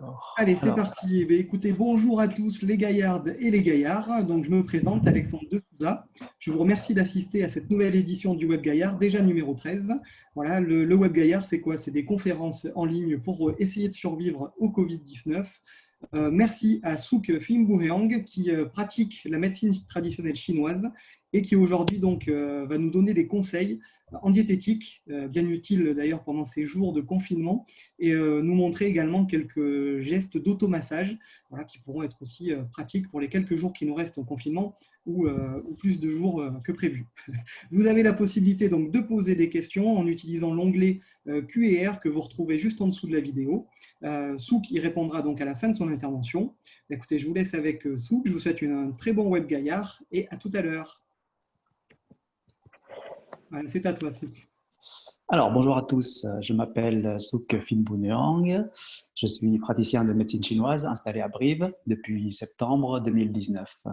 D'accord. Allez, c'est Alors, parti. Eh bien, écoutez, bonjour à tous les gaillardes et les gaillards. Donc, je me présente, Alexandre de Souza. Je vous remercie d'assister à cette nouvelle édition du Web Gaillard, déjà numéro 13. Voilà, le Web Gaillard, c'est quoi? C'est des conférences en ligne pour essayer de survivre au Covid-19. Merci à Souk Fimbuheang qui pratique la médecine traditionnelle chinoise et qui aujourd'hui donc va nous donner des conseils en diététique, bien utiles d'ailleurs pendant ces jours de confinement, et nous montrer également quelques gestes d'automassage, voilà, qui pourront être aussi pratiques pour les quelques jours qui nous restent en confinement ou plus de jours que prévu. Vous avez la possibilité donc de poser des questions en utilisant l'onglet Q&R que vous retrouvez juste en dessous de la vidéo. Souk y répondra donc à la fin de son intervention. Écoutez, je vous laisse avec Souk. Je vous souhaite un très bon web gaillard et à tout à l'heure. Voilà, c'est à toi, Souk. bonjour à tous. Je m'appelle Souk Finbuneang. Je suis praticien de médecine chinoise installé à Brive depuis septembre 2019.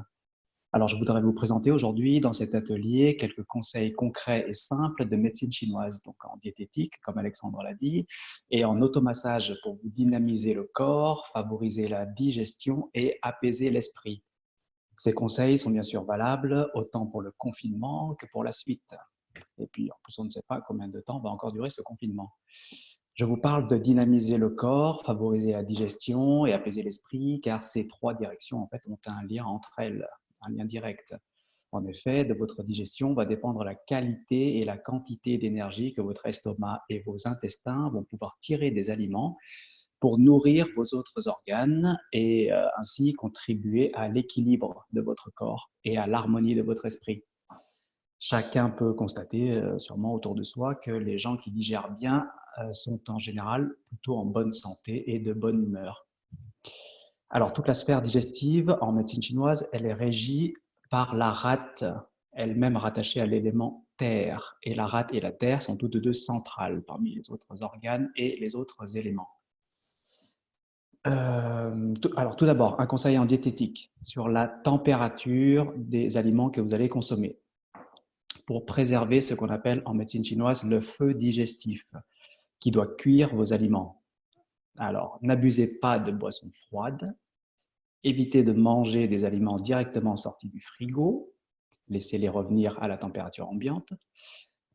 Alors, je voudrais vous présenter aujourd'hui dans cet atelier quelques conseils concrets et simples de médecine chinoise, donc en diététique, comme Alexandre l'a dit, et en automassage pour vous dynamiser le corps, favoriser la digestion et apaiser l'esprit. Ces conseils sont bien sûr valables autant pour le confinement que pour la suite. Et puis, en plus, on ne sait pas combien de temps va encore durer ce confinement. Je vous parle de dynamiser le corps, favoriser la digestion et apaiser l'esprit, car ces trois directions en fait, ont un lien entre elles, un lien direct. En effet, de votre digestion va dépendre la qualité et la quantité d'énergie que votre estomac et vos intestins vont pouvoir tirer des aliments pour nourrir vos autres organes et ainsi contribuer à l'équilibre de votre corps et à l'harmonie de votre esprit. Chacun peut constater sûrement autour de soi que les gens qui digèrent bien sont en général plutôt en bonne santé et de bonne humeur. Alors, toute la sphère digestive en médecine chinoise, elle est régie par la rate, elle-même rattachée à l'élément terre. Et la rate et la terre sont toutes deux centrales parmi les autres organes et les autres éléments. Alors, tout d'abord, un conseil en diététique sur la température des aliments que vous allez consommer pour préserver ce qu'on appelle en médecine chinoise le feu digestif, qui doit cuire vos aliments. Alors, n'abusez pas de boissons froides, évitez de manger des aliments directement sortis du frigo, laissez-les revenir à la température ambiante.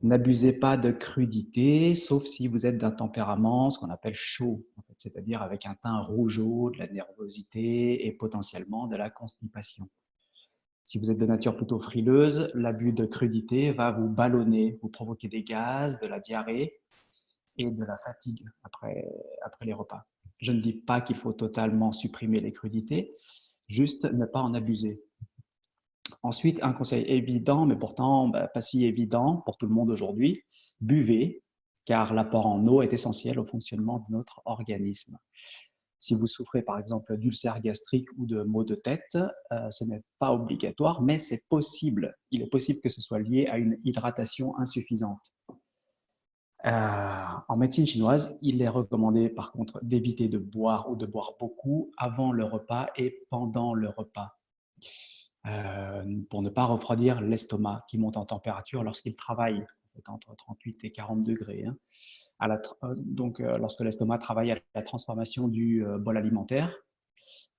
N'abusez pas de crudité, sauf si vous êtes d'un tempérament, ce qu'on appelle chaud, en fait, c'est-à-dire avec un teint rougeau, de la nervosité et potentiellement de la constipation. Si vous êtes de nature plutôt frileuse, l'abus de crudité va vous ballonner, vous provoquer des gaz, de la diarrhée et de la fatigue après les repas. Je ne dis pas qu'il faut totalement supprimer les crudités, juste ne pas en abuser. Ensuite, un conseil évident, mais pourtant pas si évident pour tout le monde aujourd'hui, buvez, car l'apport en eau est essentiel au fonctionnement de notre organisme. Si vous souffrez par exemple d'ulcères gastriques ou de maux de tête, ce n'est pas obligatoire, mais c'est possible. Il est possible que ce soit lié à une hydratation insuffisante. En médecine chinoise, il est recommandé par contre d'éviter de boire ou de boire beaucoup avant le repas et pendant le repas, pour ne pas refroidir l'estomac qui monte en température lorsqu'il travaille entre 38 et 40 degrés. Donc, lorsque l'estomac travaille à la transformation du bol alimentaire,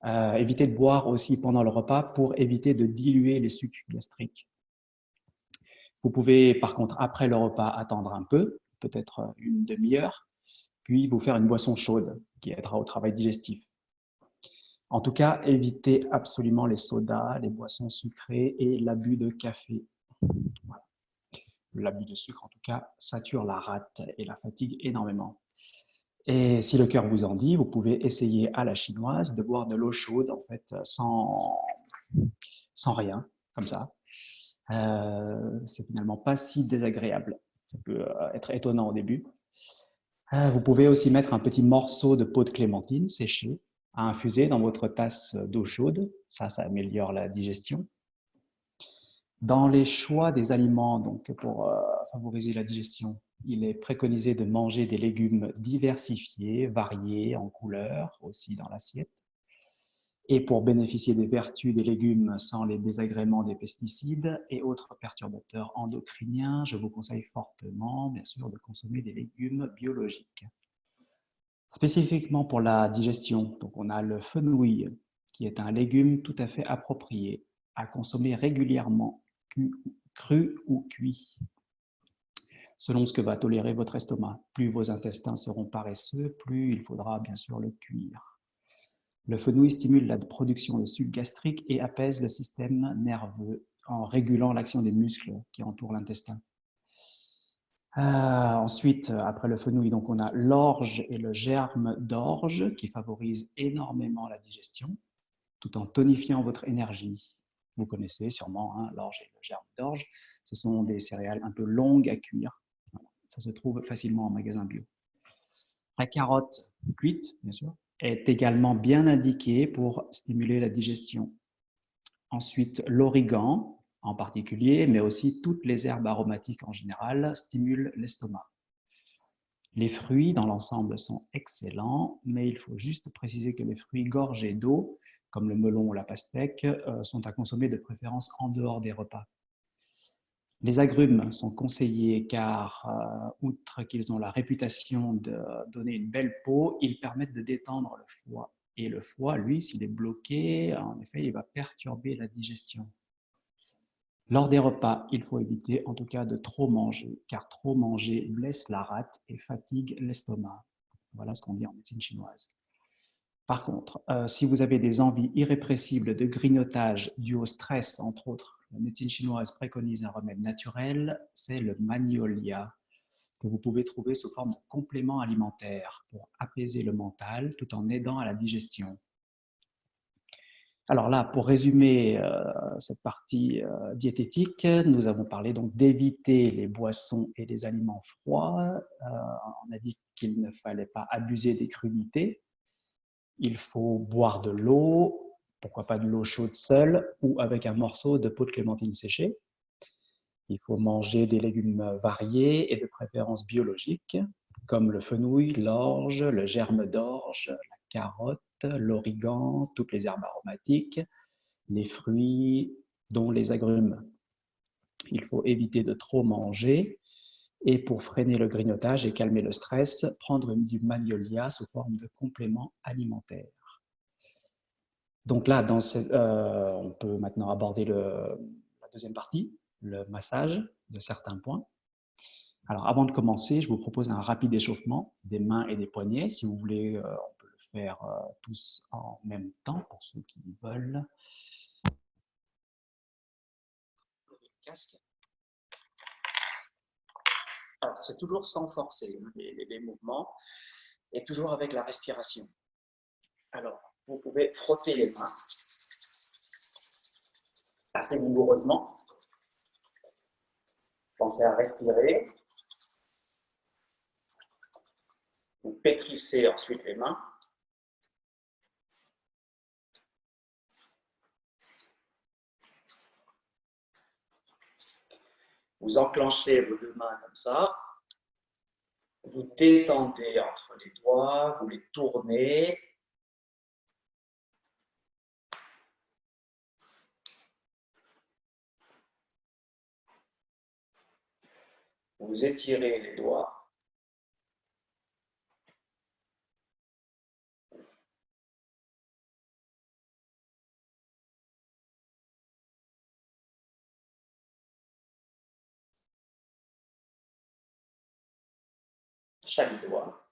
évitez de boire aussi pendant le repas pour éviter de diluer les sucs gastriques. Vous pouvez par contre, après le repas, attendre un peu, peut-être une demi-heure, puis vous faire une boisson chaude qui aidera au travail digestif. En tout cas, évitez absolument les sodas, les boissons sucrées et l'abus de café. Voilà. L'abus de sucre, en tout cas, sature la rate et la fatigue énormément. Et si le cœur vous en dit, vous pouvez essayer à la chinoise de boire de l'eau chaude, en fait, sans rien, comme ça. C'est finalement pas si désagréable. Ça peut être étonnant au début. Vous pouvez aussi mettre un petit morceau de peau de clémentine séchée à infuser dans votre tasse d'eau chaude. Ça améliore la digestion. Dans les choix des aliments, donc pour favoriser la digestion, il est préconisé de manger des légumes diversifiés, variés en couleurs, aussi dans l'assiette. Et pour bénéficier des vertus des légumes sans les désagréments des pesticides et autres perturbateurs endocriniens, je vous conseille fortement, bien sûr, de consommer des légumes biologiques. Spécifiquement pour la digestion, donc on a le fenouil, qui est un légume tout à fait approprié à consommer régulièrement, cru ou cuit, selon ce que va tolérer votre estomac. Plus vos intestins seront paresseux, plus il faudra bien sûr le cuire. Le fenouil stimule la production de suc gastrique et apaise le système nerveux en régulant l'action des muscles qui entourent l'intestin. Ensuite, après le fenouil, donc on a l'orge et le germe d'orge qui favorisent énormément la digestion tout en tonifiant votre énergie. Vous connaissez sûrement hein, l'orge et le germe d'orge. Ce sont des céréales un peu longues à cuire. Ça se trouve facilement en magasin bio. La carotte cuite, bien sûr, est également bien indiquée pour stimuler la digestion. Ensuite, l'origan en particulier, mais aussi toutes les herbes aromatiques en général, stimulent l'estomac. Les fruits dans l'ensemble sont excellents, mais il faut juste préciser que les fruits gorgés d'eau, comme le melon ou la pastèque, sont à consommer de préférence en dehors des repas. Les agrumes sont conseillés car, outre qu'ils ont la réputation de donner une belle peau, ils permettent de détendre le foie. Et le foie, lui, s'il est bloqué, en effet, il va perturber la digestion. Lors des repas, il faut éviter en tout cas de trop manger, car trop manger blesse la rate et fatigue l'estomac. Voilà ce qu'on dit en médecine chinoise. Par contre, si vous avez des envies irrépressibles de grignotage dû au stress, entre autres, la médecine chinoise préconise un remède naturel, c'est le magnolia, que vous pouvez trouver sous forme de complément alimentaire pour apaiser le mental tout en aidant à la digestion. Alors là, pour résumer cette partie diététique, nous avons parlé donc d'éviter les boissons et les aliments froids. On a dit qu'il ne fallait pas abuser des crudités. Il faut boire de l'eau, pourquoi pas de l'eau chaude seule ou avec un morceau de peau de clémentine séchée. Il faut manger des légumes variés et de préférence biologiques, comme le fenouil, l'orge, le germe d'orge, la carotte, l'origan, toutes les herbes aromatiques, les fruits, dont les agrumes. Il faut éviter de trop manger et pour freiner le grignotage et calmer le stress, prendre du magnolia sous forme de complément alimentaire. Donc là, on peut maintenant aborder la deuxième partie, le massage de certains points. Alors avant de commencer, je vous propose un rapide échauffement des mains et des poignets. Si vous voulez, on peut le faire tous en même temps pour ceux qui veulent. Casque. Alors, c'est toujours sans forcer les mouvements et toujours avec la respiration. Alors, vous pouvez frotter les mains assez vigoureusement. Pensez à respirer. Vous pétrissez ensuite les mains. Vous enclenchez vos deux mains comme ça. Vous détendez entre les doigts, vous les tournez. Vous étirez les doigts. Chaque doigt.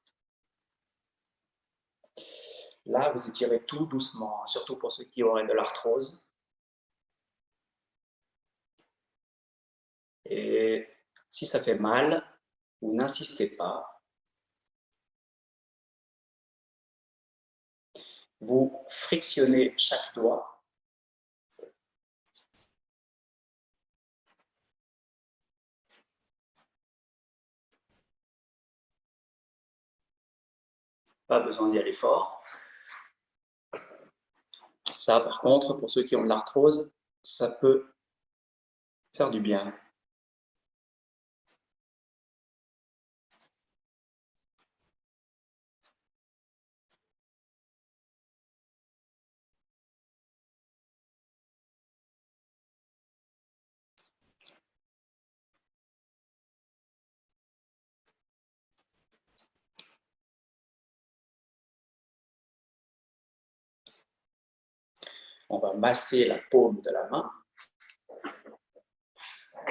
Là, vous étirez tout doucement, surtout pour ceux qui auraient de l'arthrose. Et si ça fait mal, vous n'insistez pas. Vous frictionnez chaque doigt. Pas besoin d'y aller fort. Ça, par contre, pour ceux qui ont de l'arthrose, ça peut faire du bien. on va masser la paume de la main.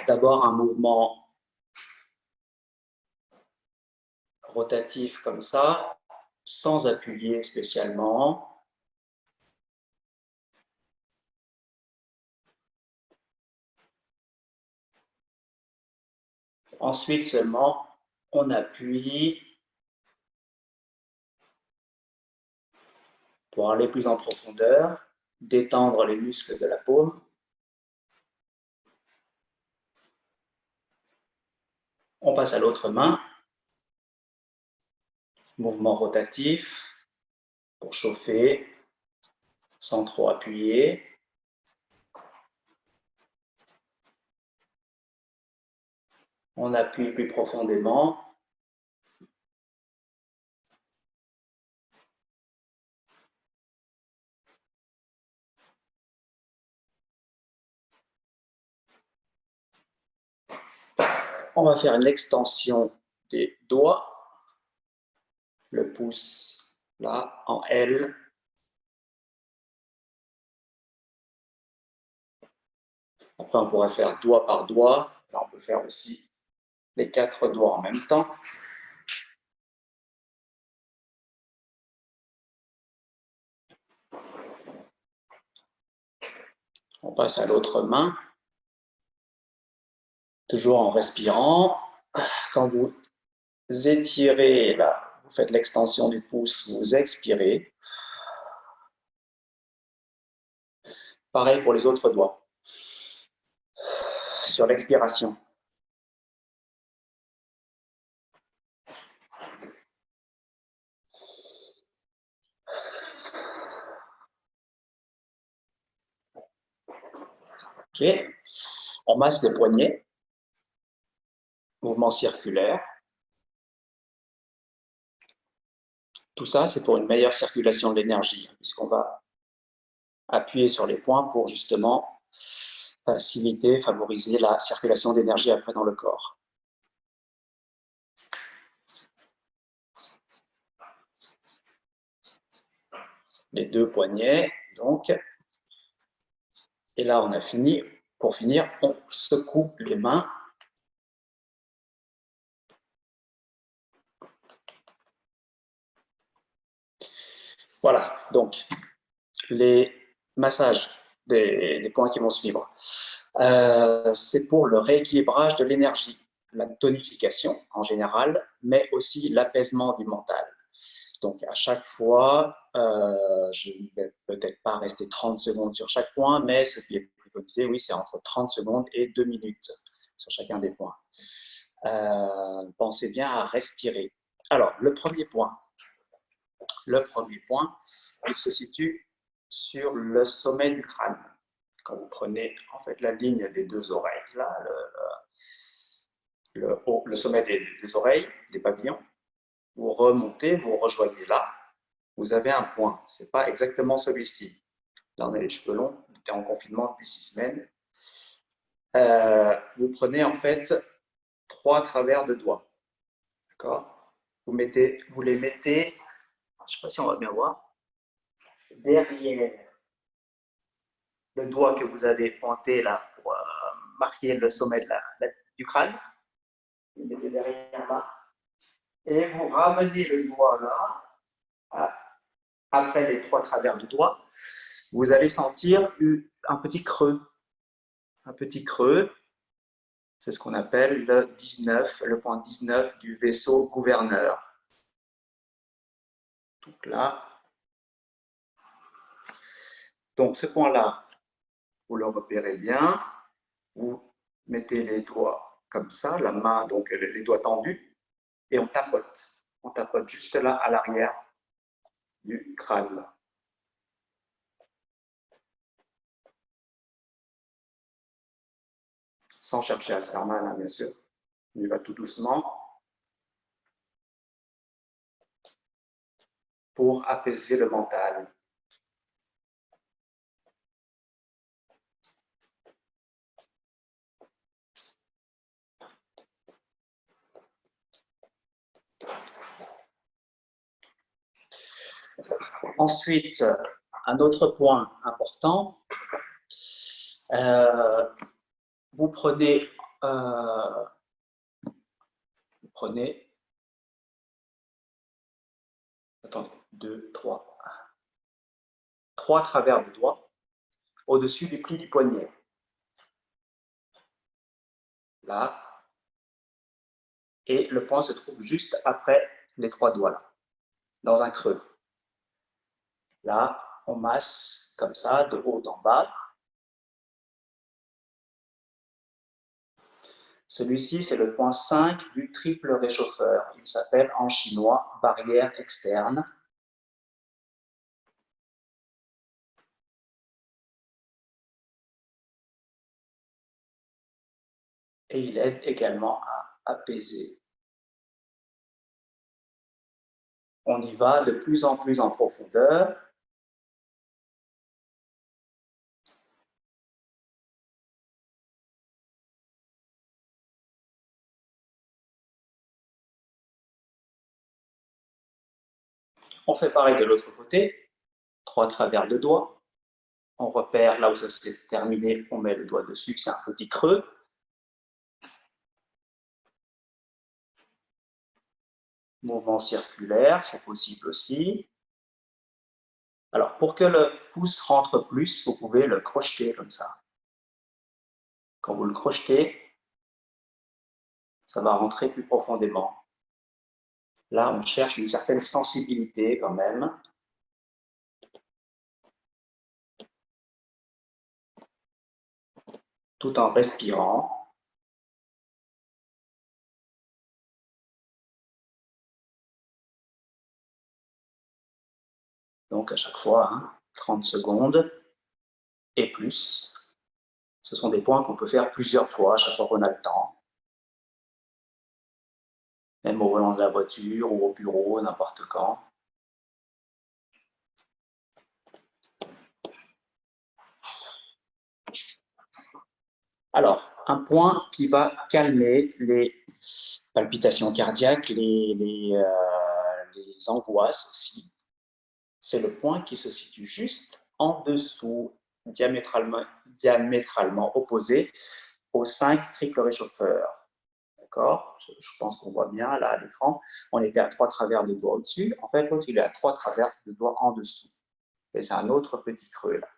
D'abord un mouvement rotatif comme ça, sans appuyer spécialement. Ensuite seulement, on appuie pour aller plus en profondeur, détendre les muscles de la paume. On passe à l'autre main. Mouvement rotatif pour chauffer sans trop appuyer. On appuie plus profondément. On va faire une extension des doigts. Le pouce là en L. Après, on pourrait faire doigt par doigt. Là, on peut faire aussi les 4 doigts en même temps. On passe à l'autre main. Toujours en respirant. Quand vous étirez là, vous faites l'extension du pouce, vous expirez. Pareil pour les autres doigts. Sur l'expiration. Ok. On masse le poignet. Mouvement circulaire. Tout ça, c'est pour une meilleure circulation de l'énergie, puisqu'on va appuyer sur les points pour justement faciliter, favoriser la circulation d'énergie après dans le corps. Les 2 poignets, donc. Et là, on a fini. Pour finir, on secoue les mains. Voilà, donc les massages des points qui vont suivre. C'est pour le rééquilibrage de l'énergie, la tonification en général, mais aussi l'apaisement du mental. Donc à chaque fois, je ne vais peut-être pas rester 30 secondes sur chaque point, mais ce qui est préconisé, oui, c'est entre 30 secondes et 2 minutes sur chacun des points. Pensez bien à respirer. Alors, le premier point, il se situe sur le sommet du crâne. Quand vous prenez en fait la ligne des 2 oreilles, là, le sommet des oreilles, des papillons, vous remontez, vous rejoignez là, vous avez un point. Ce n'est pas exactement celui-ci. Là, on a les cheveux longs, on était en confinement depuis 6 semaines. Vous prenez en fait 3 travers de doigts. D'accord ? Vous les mettez, je ne sais pas si on va bien voir, derrière le doigt que vous avez pointé là pour marquer le sommet du crâne. Vous le mettez derrière là. Et vous ramenez le doigt là, après les 3 travers du doigt. Vous allez sentir un petit creux. Un petit creux. C'est ce qu'on appelle le point 19 du vaisseau gouverneur. Donc là. Donc ce point-là, vous le repérez bien. Vous mettez les doigts comme ça, la main, donc les doigts tendus, et on tapote. On tapote juste là, à l'arrière du crâne. Sans chercher à se faire mal, hein, bien sûr. On y va tout doucement pour apaiser le mental. Ensuite, un autre point important, vous prenez, attendez, 2, 3, 3 travers de doigts au-dessus du pli du poignet. Là. Et le point se trouve juste après les 3 doigts, là, dans un creux. Là, on masse comme ça, de haut en bas. Celui-ci, c'est le point 5 du triple réchauffeur. Il s'appelle en chinois barrière externe. Et il aide également à apaiser. On y va de plus en plus en profondeur. On fait pareil de l'autre côté, 3 travers de doigts. On repère là où ça s'est terminé, on met le doigt dessus, c'est un petit creux. Mouvement circulaire, c'est possible aussi. Alors, pour que le pouce rentre plus, vous pouvez le crocheter comme ça. Quand vous le crochetez, ça va rentrer plus profondément. Là, on cherche une certaine sensibilité quand même. Tout en respirant. Donc, à chaque fois, 30 secondes et plus. Ce sont des points qu'on peut faire plusieurs fois, à chaque fois qu'on a le temps. Même au volant de la voiture ou au bureau, n'importe quand. Alors, un point qui va calmer les palpitations cardiaques, les angoisses aussi, c'est le point qui se situe juste en dessous, diamétralement opposé aux 5 triples réchauffeurs. D'accord? Je pense qu'on voit bien là à l'écran. On était à 3 travers de doigts au-dessus. En fait, l'autre, il est à 3 travers de doigts en dessous. Et c'est un autre petit creux là.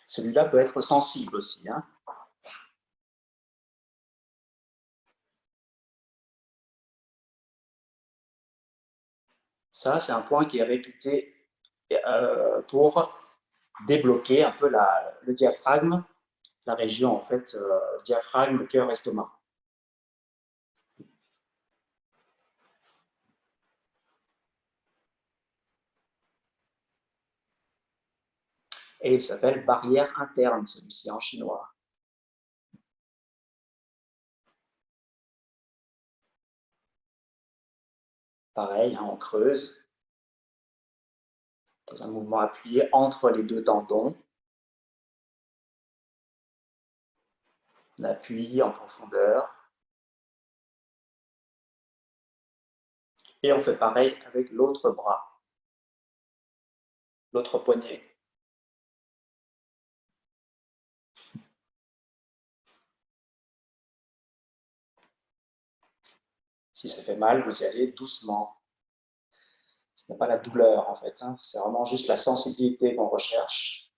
Celui-là peut être sensible aussi. Ça, c'est un point qui est réputé pour débloquer un peu le diaphragme, la région en fait, diaphragme, cœur, estomac. Et il s'appelle barrière interne, celui-ci en chinois. Pareil, on creuse dans un mouvement appuyé entre les 2 tendons. On appuie en profondeur. Et on fait pareil avec l'autre bras, l'autre poignet. Si ça fait mal, vous y allez doucement. Ce n'est pas la douleur en fait, c'est vraiment juste la sensibilité qu'on recherche.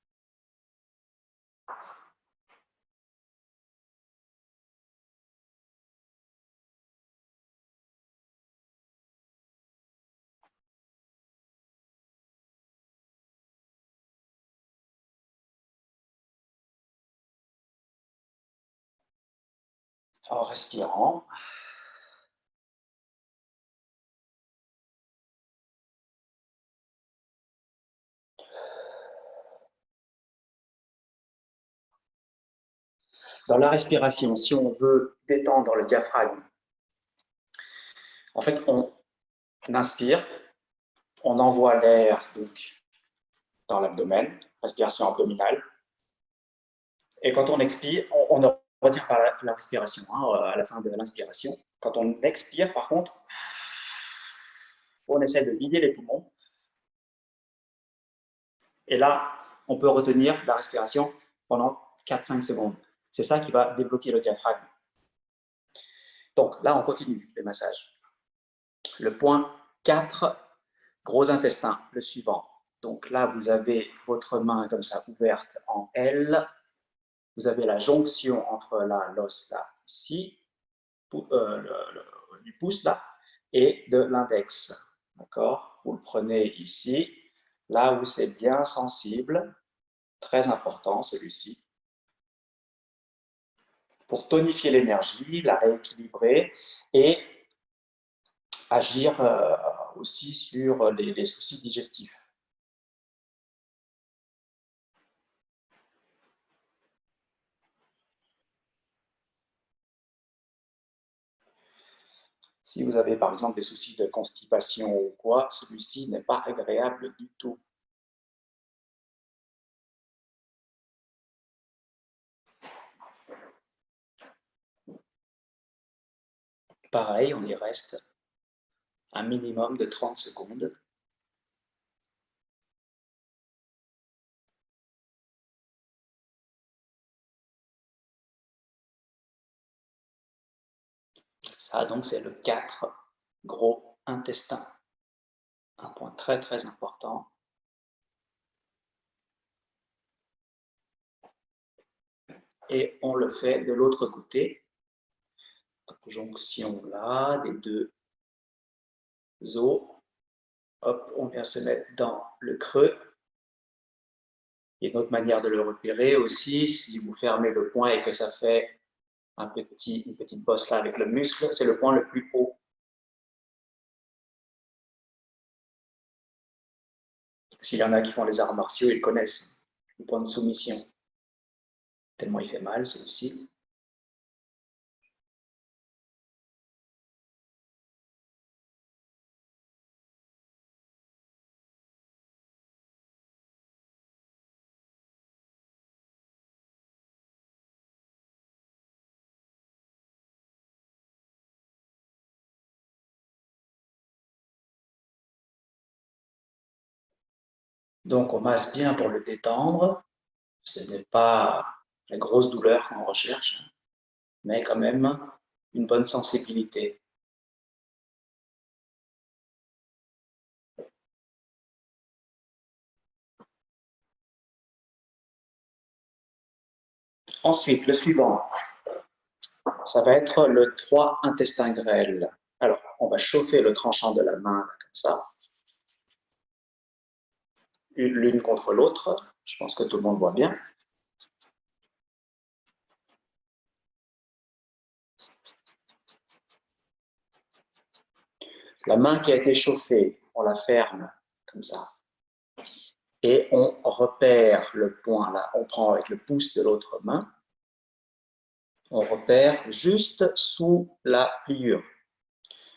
En respirant. Dans la respiration, si on veut détendre le diaphragme, en fait, on inspire, on envoie l'air dans l'abdomen, respiration abdominale. Et quand on expire, on ne retire pas la respiration à la fin de l'inspiration. Quand on expire, par contre, On essaie de vider les poumons. Et là, on peut retenir la respiration pendant 4-5 secondes. C'est ça qui va débloquer le diaphragme. Donc là, on continue les massages. Le point 4, gros intestin, le suivant. Donc là, vous avez votre main comme ça ouverte en L. Vous avez la jonction entre l'os là, ici, du pouce là, et de l'index. D'accord? Vous le prenez ici, là où c'est bien sensible, très important celui-ci, pour tonifier l'énergie, la rééquilibrer et agir aussi sur les soucis digestifs. Si vous avez par exemple des soucis de constipation ou quoi, celui-ci n'est pas agréable du tout. Pareil, on y reste un minimum de 30 secondes. Ça, donc, c'est le 4, gros intestin. Un point très, très important. Et on le fait de l'autre côté. Jonction là, des deux os. Hop, on vient se mettre dans le creux. Il y a une autre manière de le repérer aussi. Si vous fermez le poing et que ça fait une petite bosse là avec le muscle, c'est le point le plus haut. S'il y en a qui font les arts martiaux, ils connaissent le point de soumission. Tellement il fait mal celui-ci. Donc on masse bien pour le détendre. Ce n'est pas la grosse douleur qu'on recherche, mais quand même une bonne sensibilité. Ensuite, le suivant, ça va être le 3 intestin grêle. Alors, on va chauffer le tranchant de la main comme ça, l'une contre l'autre. Je pense que tout le monde voit bien. La main qui a été chauffée, on la ferme comme ça. Et on repère le point là. On prend avec le pouce de l'autre main. On repère juste sous la pliure.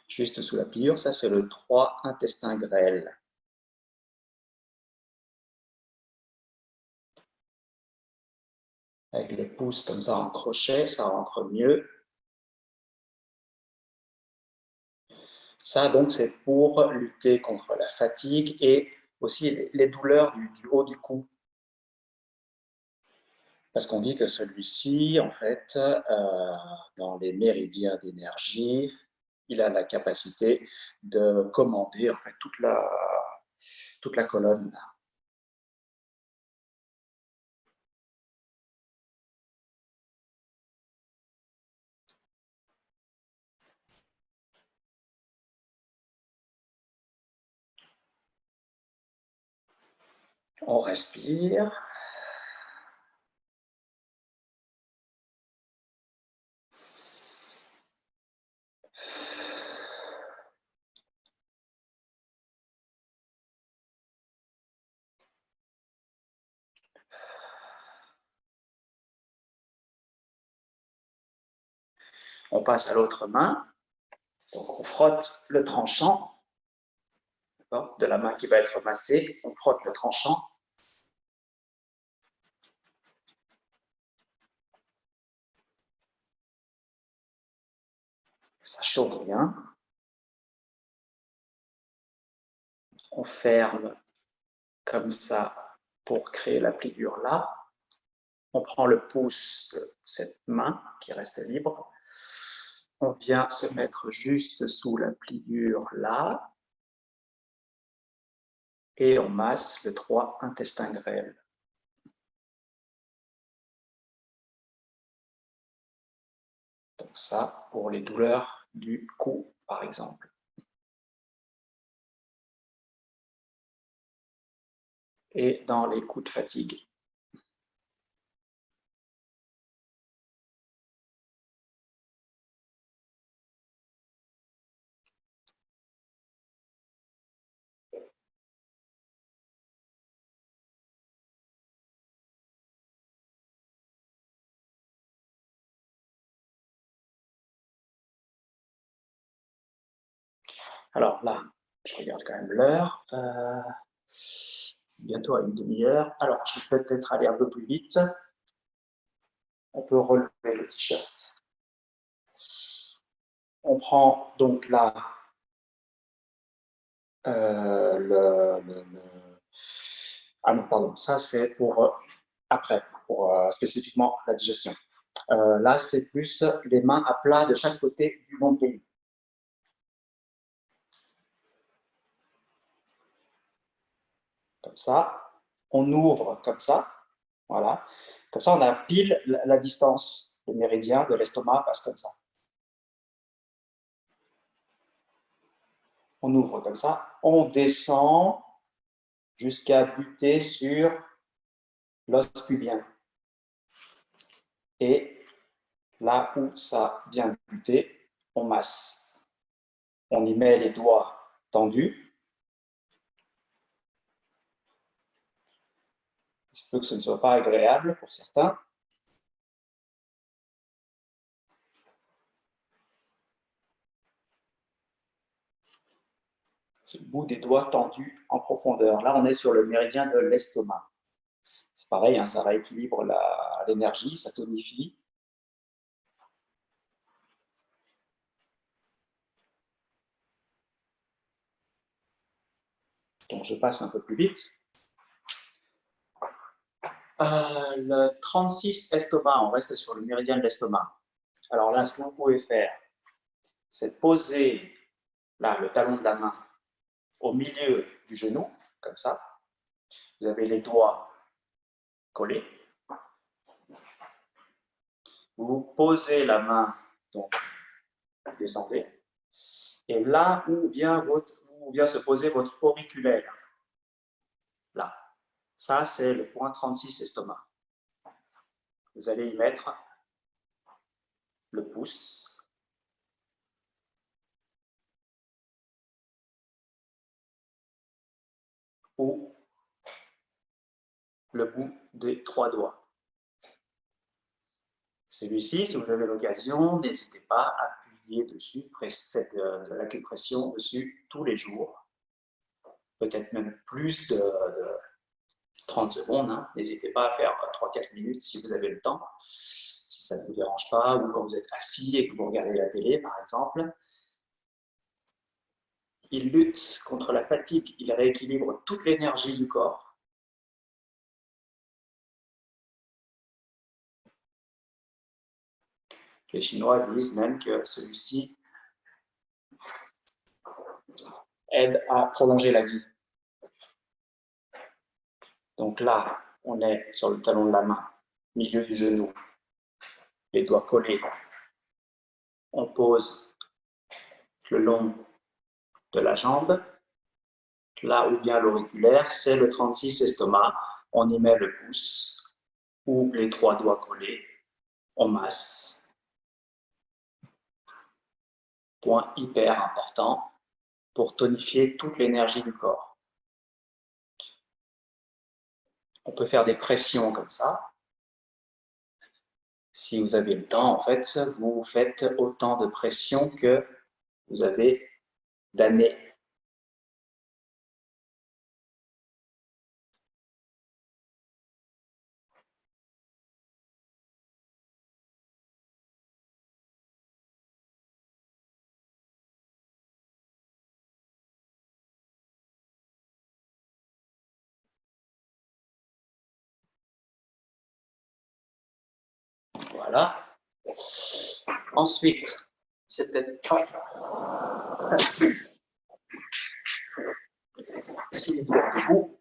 Juste sous la pliure, ça c'est le 3 intestin grêle. Avec le pouce comme ça en crochet, ça rentre mieux. Ça donc c'est pour lutter contre la fatigue et aussi les douleurs du haut du cou. Parce qu'on dit que celui-ci, en fait, dans les méridiens d'énergie, il a la capacité de commander en fait, toute la colonne. On respire. On passe à l'autre main. Donc on frotte le tranchant de la main qui va être massée. On frotte le tranchant. Ça chauffe bien. On ferme comme ça pour créer la pliure là. On prend le pouce de cette main qui reste libre. On vient se mettre juste sous la pliure là. Et on masse le 3 intestin grêle. Donc ça, pour les douleurs du cou, par exemple. Et dans les coups de fatigue. Alors là, je regarde quand même l'heure. Bientôt à une demi-heure. Alors, je vais peut-être aller un peu plus vite. On peut relever le t-shirt. On prend donc là Ah non, pardon, ça c'est pour après, pour spécifiquement la digestion. Là, c'est plus les mains à plat de chaque côté du nombril. Comme ça, on ouvre comme ça, voilà. Comme ça, on a pile la distance, le méridien de l'estomac passe comme ça. On ouvre comme ça, on descend jusqu'à buter sur l'os pubien. Et là où ça vient buter, on masse. On y met les doigts tendus. Il se peut que ce ne soit pas agréable pour certains. Le bout des doigts tendus en profondeur. Là, on est sur le méridien de l'estomac. C'est pareil, hein, ça rééquilibre l'énergie, ça tonifie. Donc, je passe un peu plus vite. Le 36 estomac, on reste sur le méridien de l'estomac. Alors là, ce que vous pouvez faire, c'est poser là, le talon de la main au milieu du genou, comme ça. Vous avez les doigts collés. Vous posez la main, donc vous descendez. Et là où vient se poser votre auriculaire, là, ça c'est le point 36 estomac. Vous allez y mettre le pouce. Ou le bout des 3 doigts. Celui-ci, si vous avez l'occasion, n'hésitez pas à appuyer dessus, faites de l'acupression dessus tous les jours, peut-être même plus de 30 secondes, hein. N'hésitez pas à faire 3-4 minutes si vous avez le temps, si ça ne vous dérange pas, ou quand vous êtes assis et que vous regardez la télé, par exemple. Il lutte contre la fatigue, il rééquilibre toute l'énergie du corps. Les Chinois disent même que celui-ci aide à prolonger la vie. Donc là, on est sur le talon de la main, milieu du genou, les doigts collés. On pose le long de la jambe. Là où vient l'auriculaire, c'est le 36 estomac. On y met le pouce ou les 3 doigts collés. On masse. Point hyper important pour tonifier toute l'énergie du corps. On peut faire des pressions comme ça. Si vous avez le temps, en fait, vous faites autant de pressions que vous avez d'années. Voilà. Ensuite, c'est peut-être pas facile. Si vous êtes debout.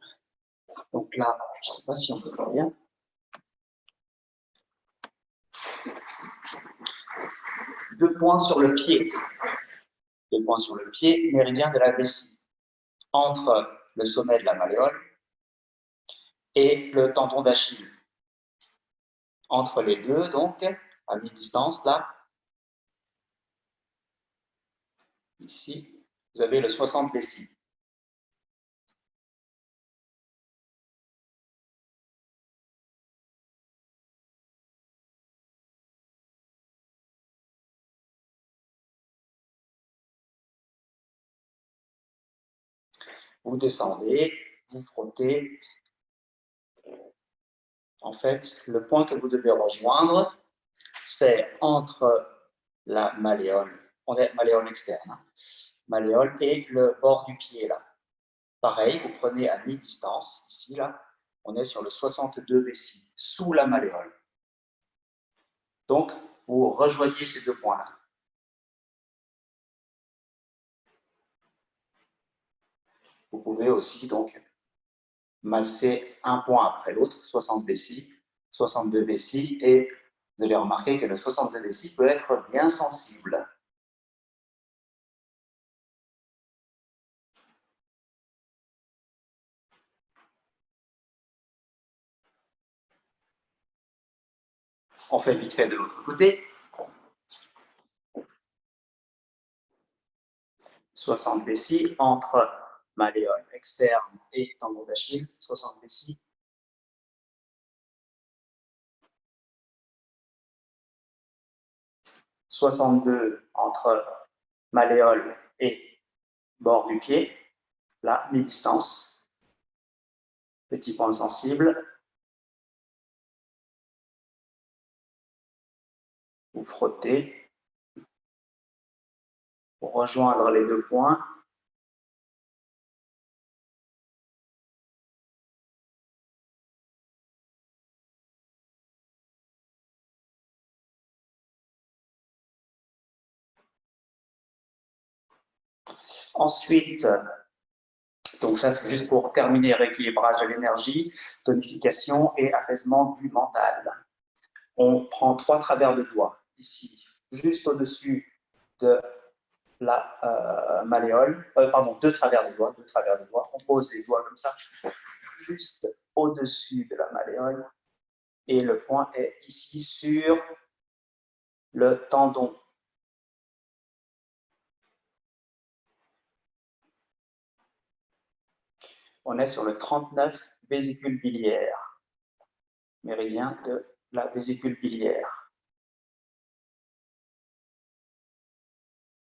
Donc là, je ne sais pas si on peut voir bien. Deux points sur le pied. Deux points sur le pied, méridien de la vessie. Entre le sommet de la malléole et le tendon d'Achille. Entre les deux, donc, à mi-distance, là, ici, vous avez le 60 déci. Vous descendez, vous frottez. En fait, le point que vous devez rejoindre, c'est entre la malléole, on est malléole externe, hein, malléole et le bord du pied, là. Pareil, vous prenez à mi-distance, ici, là, on est sur le 62 vessie, sous la malléole. Donc, vous rejoignez ces deux points-là. Vous pouvez aussi donc masser un point après l'autre, 60 vessie, 62 vessie, et vous allez remarquer que le 62 vessie peut être bien sensible. On fait vite fait de l'autre côté. 60 vessie entre malléole externe et tendon d'Achille, 60 vessie. « 62 entre malléole et bord du pied, là, mi-distance. Petit point sensible. Vous frottez pour rejoindre les deux points. Ensuite, donc ça c'est juste pour terminer, rééquilibrage de l'énergie, tonification et apaisement du mental. On prend 3 travers de doigts, ici, juste au-dessus de la malléole, pardon, 2 travers de doigts, on pose les doigts comme ça, juste au-dessus de la malléole, et le point est ici sur le tendon. On est sur le 39 vésicule biliaire, méridien de la vésicule biliaire.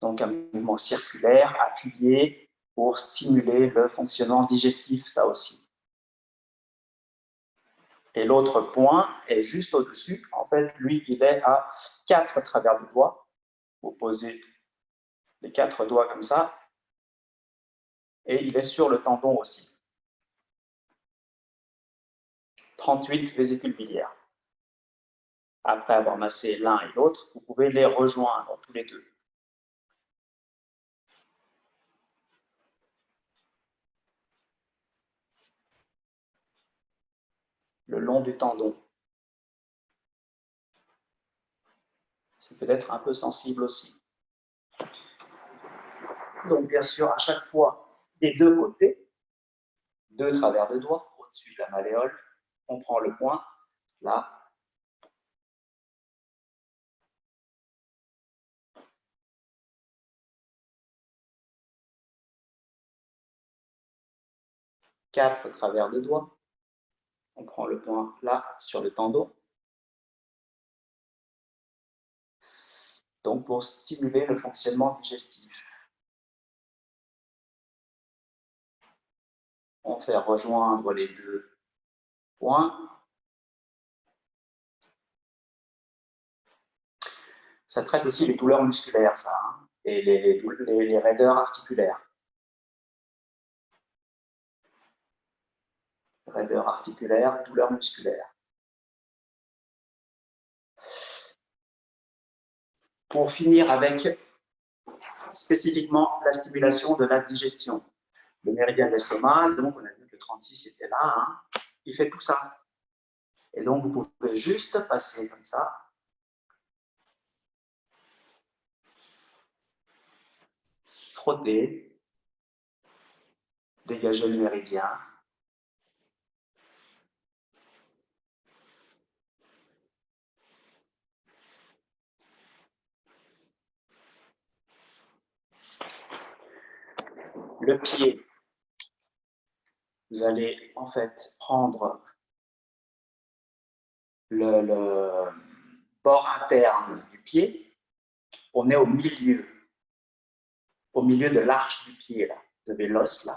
Donc un mouvement circulaire appuyé pour stimuler le fonctionnement digestif, ça aussi. Et l'autre point est juste au-dessus. En fait, lui, il est à 4 travers de doigts. Vous posez les 4 doigts comme ça. Et il est sur le tendon aussi. 38 vésicules biliaires. Après avoir massé l'un et l'autre, vous pouvez les rejoindre tous les deux. Le long du tendon. C'est peut-être un peu sensible aussi. Donc, bien sûr, à chaque fois, des deux côtés, 2 travers de doigts, au-dessus de la malléole, on prend le point, là. Quatre travers de doigts, on prend le point là, sur le tendon. Donc, pour stimuler le fonctionnement digestif. On fait rejoindre les deux points. Ça traite aussi les douleurs musculaires, ça, hein, et les raideurs articulaires. Raideurs articulaires, douleurs musculaires. pour finir avec spécifiquement la stimulation de la digestion. Le méridien de l'estomac, donc on a vu que le 36 était là, hein, il fait tout ça. Et donc vous pouvez juste passer comme ça. Frotter, dégager le méridien. Le pied, vous allez en fait prendre le bord interne du pied. On est au milieu de l'arche du pied. Là. Vous avez l'os,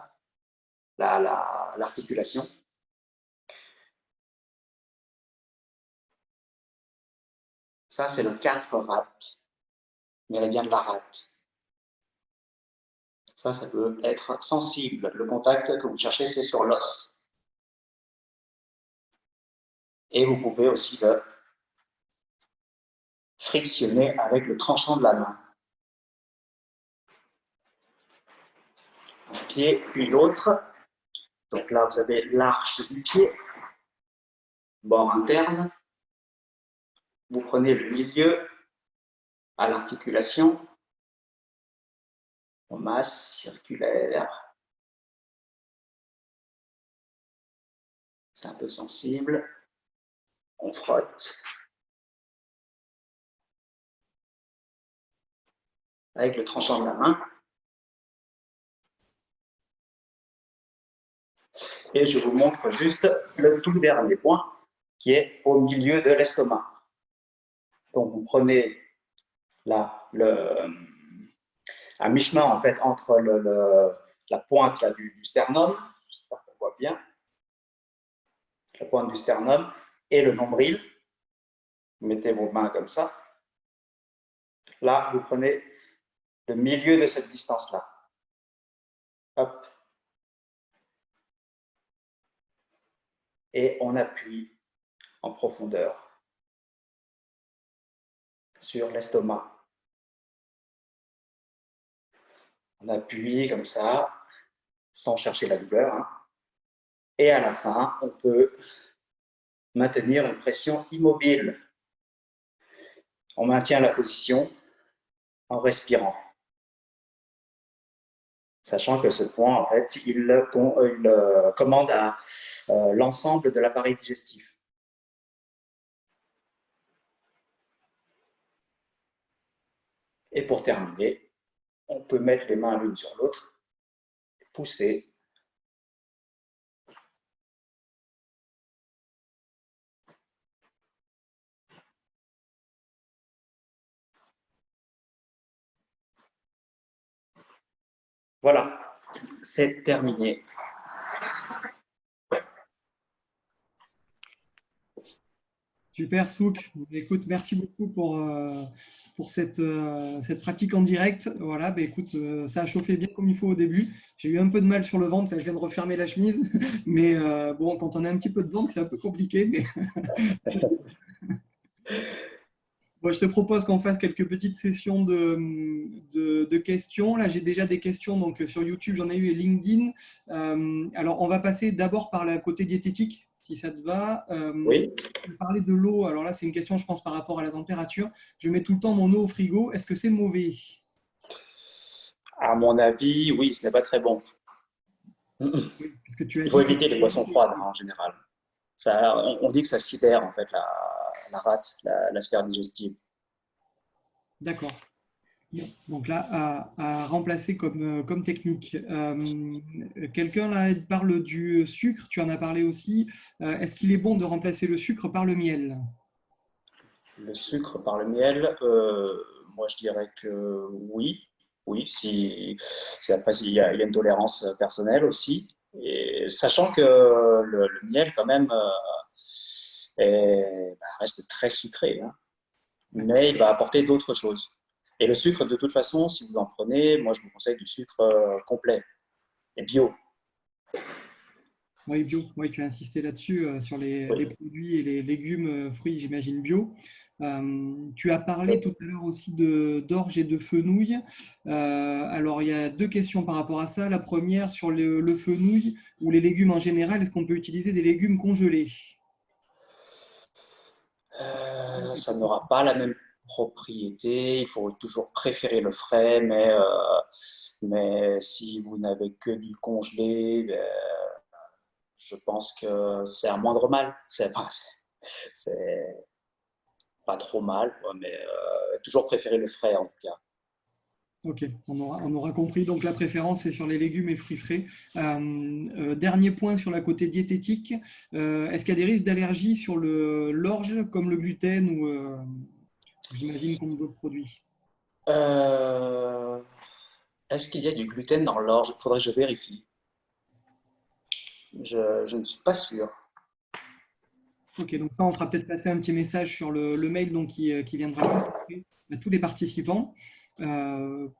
là, l'articulation. Ça, c'est le 4 rate, méridien de la rate. Ça peut être sensible. Le contact que vous cherchez, c'est sur l'os. Et vous pouvez aussi le frictionner avec le tranchant de la main. Un pied, puis l'autre. Donc là, vous avez l'arche du pied, bord interne. Vous prenez le milieu à l'articulation, en masse circulaire. C'est un peu sensible. On frotte. Avec le tranchant de la main. Et je vous montre juste le tout dernier point qui est au milieu de l'estomac. Donc vous prenez là à mi-chemin en fait entre la pointe là, du sternum, j'espère qu'on voit bien, la pointe du sternum et le nombril. Vous mettez vos mains comme ça. Là, vous prenez le milieu de cette distance-là. Hop. Et on appuie en profondeur sur l'estomac. On appuie comme ça, sans chercher la douleur. Hein. Et à la fin, on peut maintenir une pression immobile. On maintient la position en respirant. Sachant que ce point, en fait, il commande à l'ensemble de l'appareil digestif. Et pour terminer, on peut mettre les mains l'une sur l'autre, pousser. Voilà, c'est terminé. Super, Souk. Écoute, merci beaucoup pour cette pratique en direct. Voilà, bah, écoute, ça a chauffé bien comme il faut au début. J'ai eu un peu de mal sur le ventre, là, je viens de refermer la chemise. Mais bon, quand on a un petit peu de ventre, c'est un peu compliqué. Mais bon, je te propose qu'on fasse quelques petites sessions de questions. Là, j'ai déjà des questions donc, sur YouTube, j'en ai eu et LinkedIn. Alors, on va passer d'abord par le côté diététique, si ça te va. Oui. Je vais parler de l'eau. Alors là, c'est une question, je pense, par rapport à la température. Je mets tout le temps mon eau au frigo. Est-ce que c'est mauvais? À mon avis, oui, ce n'est pas très bon. Oui, parce que tu as Il faut dit que… éviter les boissons froides hein, en général. Ça, on dit que ça sidère en fait la rate, la sphère digestive. D'accord. Bon, donc là, à remplacer comme technique. Quelqu'un là parle du sucre, tu en as parlé aussi. Est-ce qu'il est bon de remplacer le sucre par le miel? Le sucre par le miel, moi je dirais que oui. Oui, si après il y a une tolérance personnelle aussi. Et sachant que le miel quand même reste très sucré, hein, mais il va apporter d'autres choses. Et le sucre, de toute façon, si vous en prenez, moi je vous conseille du sucre complet et bio. Oui, bio. Oui, tu as insisté là-dessus, sur les Oui. produits et les légumes, fruits, j'imagine bio. Tu as parlé Oui. tout à l'heure aussi d'orge et de fenouil. Alors, il y a deux questions par rapport à ça. La première, sur le fenouil ou les légumes en général, est-ce qu'on peut utiliser des légumes congelés? Ça n'aura pas la même propriété. Il faut toujours préférer le frais, mais si vous n'avez que du congelé, je pense que c'est un moindre mal. C'est pas trop mal, quoi, mais toujours préférer le frais en tout cas. Ok, on aura compris. Donc la préférence, c'est sur les légumes et fruits frais. Dernier point sur la côté diététique. Est-ce qu'il y a des risques d'allergie sur l'orge, comme le gluten ou j'imagine comme d'autres produits? Euh, Est-ce qu'il y a du gluten dans l'orge? Il faudrait que je vérifie. Je ne suis pas sûr. Ok, donc ça, on fera peut-être passer un petit message sur le mail donc, qui viendra juste après à tous les participants.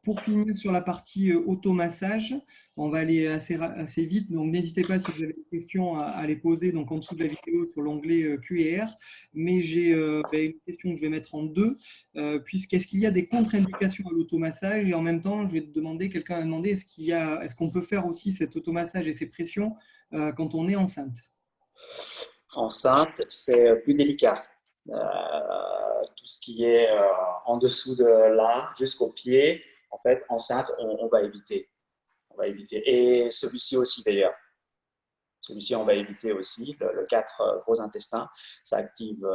Pour finir sur la partie automassage, on va aller assez vite. Donc, n'hésitez pas si vous avez des questions à les poser donc, en dessous de la vidéo sur l'onglet Q&R. Mais j'ai une question que je vais mettre en deux, puisqu'est-ce qu'il y a des contre-indications à l'automassage? Et en même temps, je vais te demander, quelqu'un a demandé, est-ce qu'on peut faire aussi cet automassage et ces pressions quand on est enceinte? Enceinte, c'est plus délicat. Tout ce qui est en dessous de là, jusqu'au pied, en fait, enceinte, on va éviter. On va éviter. Et celui-ci aussi d'ailleurs. Celui-ci, on va éviter aussi. Le 4 gros intestin, ça active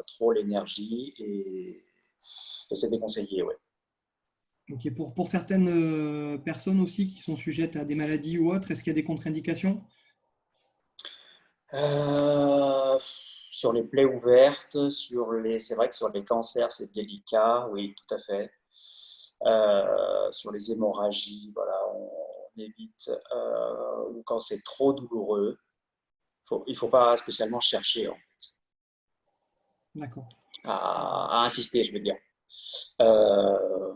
trop l'énergie et c'est déconseillé. Ouais. Ok, pour certaines personnes aussi qui sont sujettes à des maladies ou autres, est-ce qu'il y a des contre-indications? Sur les plaies ouvertes, c'est vrai que sur les cancers, c'est délicat, oui, tout à fait. Sur les hémorragies, voilà, on évite. Ou quand c'est trop douloureux, il ne faut pas spécialement chercher hein, D'accord. à insister, je veux dire. Euh,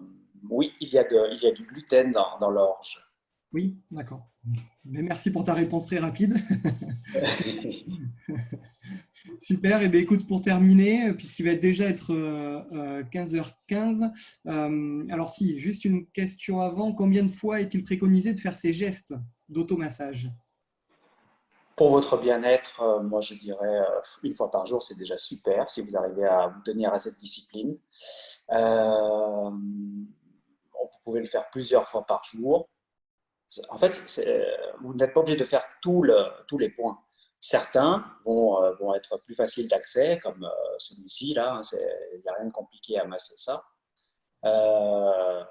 oui, il y a du gluten dans l'orge. Oui, d'accord. Mais merci pour ta réponse très rapide. Super. Et bien, écoute, pour terminer, puisqu'il va déjà être 15h15, alors si, juste une question avant. Combien de fois est-il préconisé de faire ces gestes d'automassage? Pour votre bien-être, moi je dirais une fois par jour, c'est déjà super si vous arrivez à vous tenir à cette discipline. Vous pouvez le faire plusieurs fois par jour. En fait, vous n'êtes pas obligé de faire tous les points. Certains vont être plus faciles d'accès, comme celui-ci, là. Il n'y a rien de compliqué à masser ça. Euh,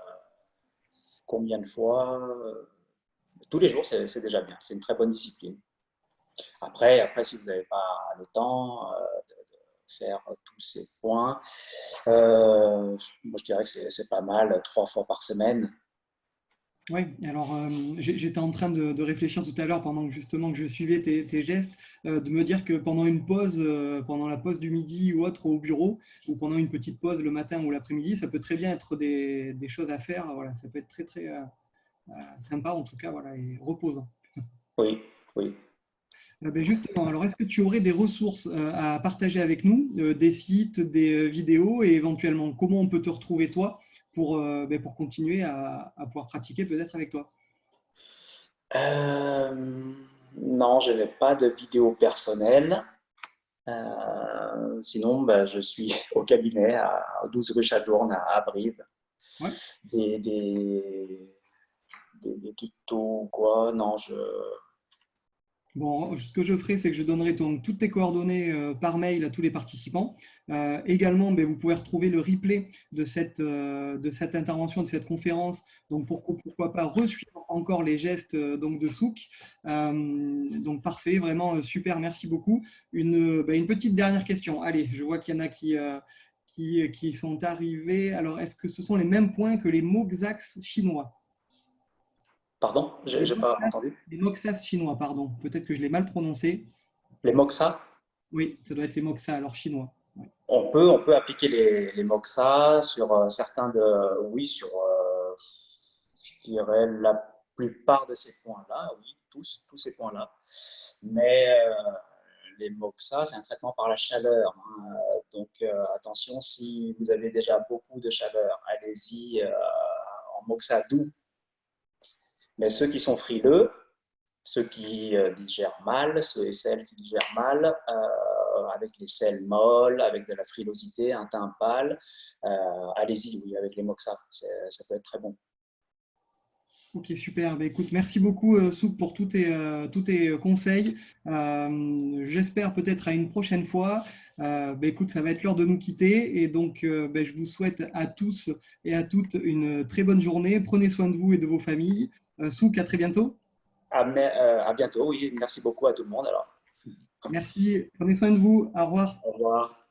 Combien de fois? Tous les jours, c'est déjà bien. C'est une très bonne discipline. Après si vous n'avez pas le temps de faire tous ces points, moi je dirais que c'est pas mal, 3 fois par semaine. Oui, alors j'étais en train de réfléchir tout à l'heure pendant que justement que je suivais tes gestes, de me dire que pendant une pause, pendant la pause du midi ou autre au bureau, ou pendant une petite pause le matin ou l'après-midi, ça peut très bien être des choses à faire. Voilà, ça peut être très très sympa en tout cas, voilà, et reposant. Oui, oui. Ben justement, alors est-ce que tu aurais des ressources à partager avec nous, des sites, des vidéos et éventuellement comment on peut te retrouver toi pour continuer à pouvoir pratiquer peut-être avec toi? Euh, non, je n'ai pas de vidéo personnelle. Sinon, bah, je suis au cabinet à 12 rue Chadourne à Brive. Ouais. Des, des, des tutos ou quoi, non, Bon, ce que je ferai, c'est que je donnerai toutes tes coordonnées par mail à tous les participants. Également, ben, vous pouvez retrouver le replay de cette intervention, de cette conférence. Donc, pourquoi pas resuivre encore les gestes donc de Souk. Donc, parfait, vraiment super, merci beaucoup. Une petite dernière question. Allez, je vois qu'il y en a qui sont arrivés. Alors, est-ce que ce sont les mêmes points que les Moxax chinois? Pardon, Les j'ai pas Moxas, entendu. les Moxas chinois, pardon. Peut-être que je l'ai mal prononcé. Les Moxa, Oui, ça doit être les Moxa, alors chinois. Ouais. on peut appliquer les Moxa sur certains de, oui, sur, je dirais la plupart de ces points-là, oui. tous ces points-là. Mais les moxa, c'est un traitement par la chaleur, hein. Donc attention, si vous avez déjà beaucoup de chaleur, allez-y en moxa doux. Mais ceux qui sont frileux, ceux qui digèrent mal, ceux et celles qui digèrent mal, avec les selles molles, avec de la frilosité, un teint pâle, allez-y, oui, avec les moxa, ça peut être très bon. Ok, super. Bah, écoute, merci beaucoup, Souk, pour tous tes conseils. J'espère peut-être à une prochaine fois. Bah, écoute, ça va être l'heure de nous quitter. Et donc, bah, je vous souhaite à tous et à toutes une très bonne journée. Prenez soin de vous et de vos familles. Souk, à très bientôt. À bientôt, oui, merci beaucoup à tout le monde alors. Merci. Prenez soin de vous. Au revoir. Au revoir.